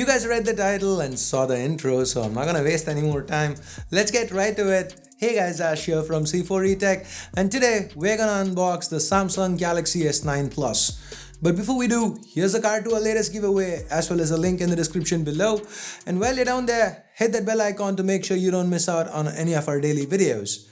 You guys read the title and saw the intro, so I'm not gonna waste any more time. Let's get right to it. Hey guys, Ash here from C4E Tech, and today we're gonna unbox the Samsung Galaxy S9 Plus. But before we do, here's a card to our latest giveaway as well as a link in the description below. And while you're down there, hit that bell icon to make sure you don't miss out on any of our daily videos.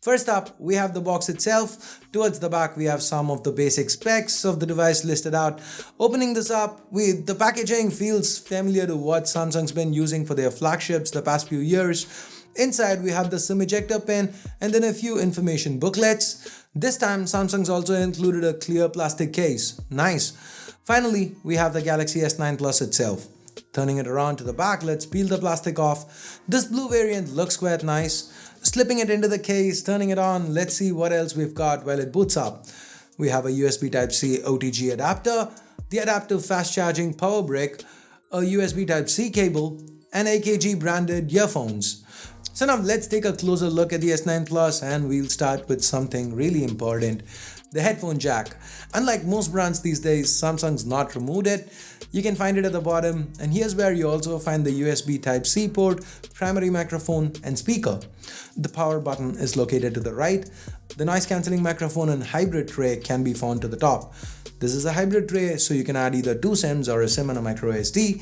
First up, we have the box itself. Towards the back, we have some of the basic specs of the device listed out. Opening this up, the packaging feels familiar to what Samsung's been using for their flagships the past few years. Inside, we have the SIM ejector pin and then a few information booklets. This time, Samsung's also included a clear plastic case. Nice. Finally, we have the Galaxy S9 Plus itself. Turning it around to the back, let's peel the plastic off. This blue variant looks quite nice. Slipping it into the case, turning it on, let's see what else we've got while it boots up. We have a USB Type-C OTG adapter, the adaptive fast charging power brick, a USB Type-C cable, and AKG branded earphones. So now let's take a closer look at the S9 Plus and we'll start with something really important. The headphone jack. Unlike most brands these days, Samsung's not removed it. You can find it at the bottom, and here's where you also find the USB Type-C port, primary microphone and speaker. The power button is located to the right. The noise cancelling microphone and hybrid tray can be found to the top. This is a hybrid tray, so you can add either two SIMs or a SIM and a micro SD.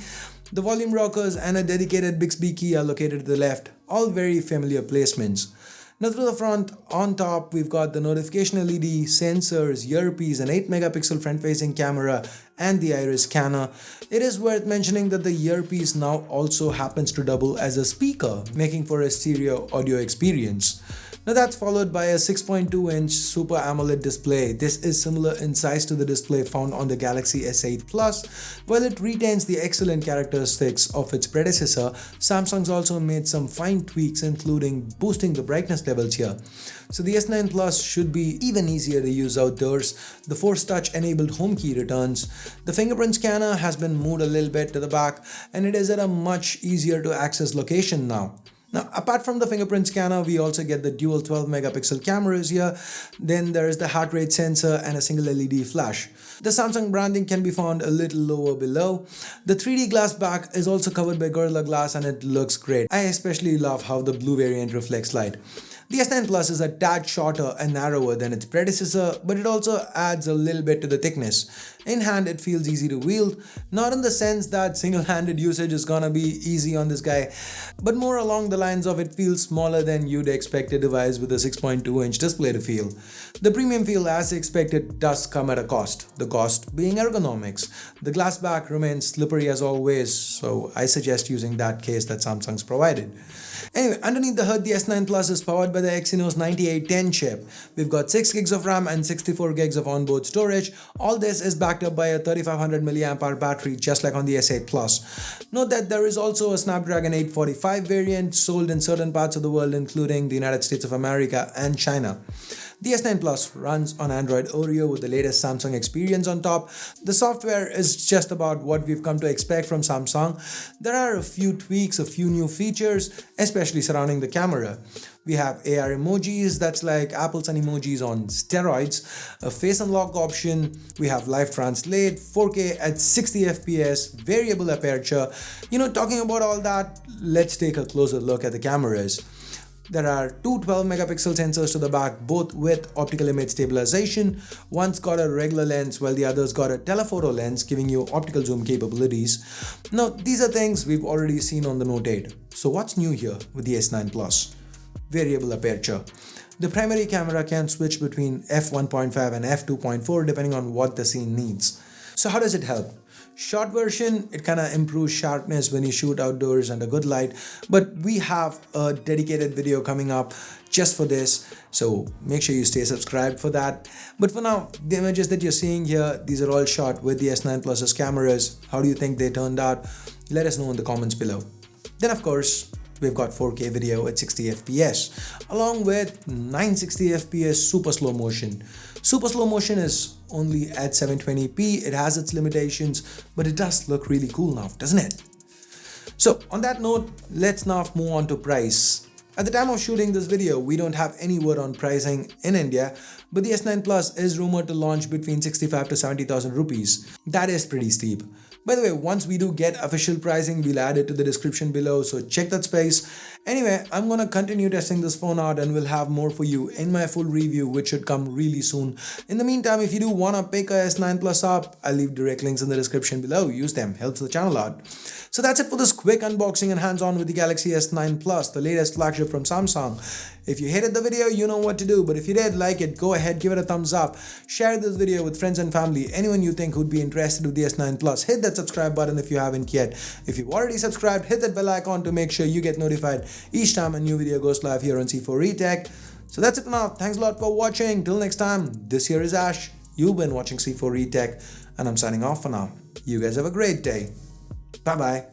The volume rockers and a dedicated Bixby key are located to the left, all very familiar placements. Now through the front, on top, we've got the notification LED, sensors, earpiece, an 8 megapixel front-facing camera, and the iris scanner. It is worth mentioning that the earpiece now also happens to double as a speaker, making for a stereo audio experience. Now that's followed by a 6.2-inch Super AMOLED display. This is similar in size to the display found on the Galaxy S8 Plus. While it retains the excellent characteristics of its predecessor, Samsung's also made some fine tweaks, including boosting the brightness levels here. So the S9 Plus should be even easier to use outdoors. The Force Touch enabled home key returns. The Fingerprint Scanner has been moved a little bit to the back, and it is at a much easier to access location now. Now, apart from the fingerprint scanner, we also get the dual 12 megapixel cameras here. Then there is the heart rate sensor and a single LED flash. The Samsung branding can be found a little lower below. The 3D glass back is also covered by Gorilla Glass and it looks great. I especially love how the blue variant reflects light. The S9 Plus is a tad shorter and narrower than its predecessor, but it also adds a little bit to the thickness. In hand, it feels easy to wield, not in the sense that single-handed usage is gonna be easy on this guy, but more along the lines of it feels smaller than you'd expect a device with a 6.2-inch display to feel. The premium feel, as expected, does come at a cost, the cost being ergonomics. The glass back remains slippery as always, so I suggest using that case that Samsung's provided. Anyway, underneath the hood, the S9 Plus is powered by the Exynos 9810 chip. We've got 6 gigs of RAM and 64 gigs of onboard storage. All this is backed up by a 3500 mAh battery, just like on the S8 Plus. Note that there is also a Snapdragon 845 variant sold in certain parts of the world, including the United States of America and China. The S9 Plus runs on Android Oreo with the latest Samsung experience on top. The software is just about what we've come to expect from Samsung. There are a few tweaks, a few new features, especially surrounding the camera. We have AR emojis, that's like Apple Sun emojis on steroids, a face unlock option, we have live translate, 4K at 60 FPS, variable aperture. Talking about all that, let's take a closer look at the cameras. There are two 12 megapixel sensors to the back, both with optical image stabilization. One's got a regular lens while the other's got a telephoto lens, giving you optical zoom capabilities. Now, these are things we've already seen on the Note 8. So what's new here with the S9 Plus? Variable aperture. The primary camera can switch between f1.5 and f2.4 depending on what the scene needs. So how does it help? Short version, it kind of improves sharpness when you shoot outdoors under good light, but we have a dedicated video coming up just for this, so make sure you stay subscribed for that. But for now, the images that you're seeing here, these are all shot with the S9 Plus's cameras. How do you think they turned out? Let us know in the comments below. Then of course, we've got 4K video at 60 FPS, along with 960 FPS super slow motion. Super slow motion is only at 720p, it has its limitations, but it does look really cool now, doesn't it? So on that note, let's now move on to price. At the time of shooting this video, we don't have any word on pricing in India, but the S9 Plus is rumored to launch between 65 to 70,000 rupees. That is pretty steep. By the way, once we do get official pricing, we'll add it to the description below, so check that space. Anyway, I'm gonna continue testing this phone out and we'll have more for you in my full review, which should come really soon. In the meantime, if you do wanna pick a S9 Plus up, I'll leave direct links in the description below. Use them, helps the channel out. So that's it for this quick unboxing and hands-on with the Galaxy S9 Plus, the latest flagship from Samsung. If you hated the video, you know what to do, but if you did like it, go ahead, give it a thumbs up, share this video with friends and family, anyone you think would be interested with the S9 Plus. Hit that subscribe button if you haven't yet. If you've already subscribed, hit that bell icon to make sure you get notified each time a new video goes live here on C4E Tech. So that's it for now. Thanks a lot for watching. Till next time, this here is Ash. You've been watching C4E Tech, and I'm signing off for now. You guys have a great day. Bye-bye.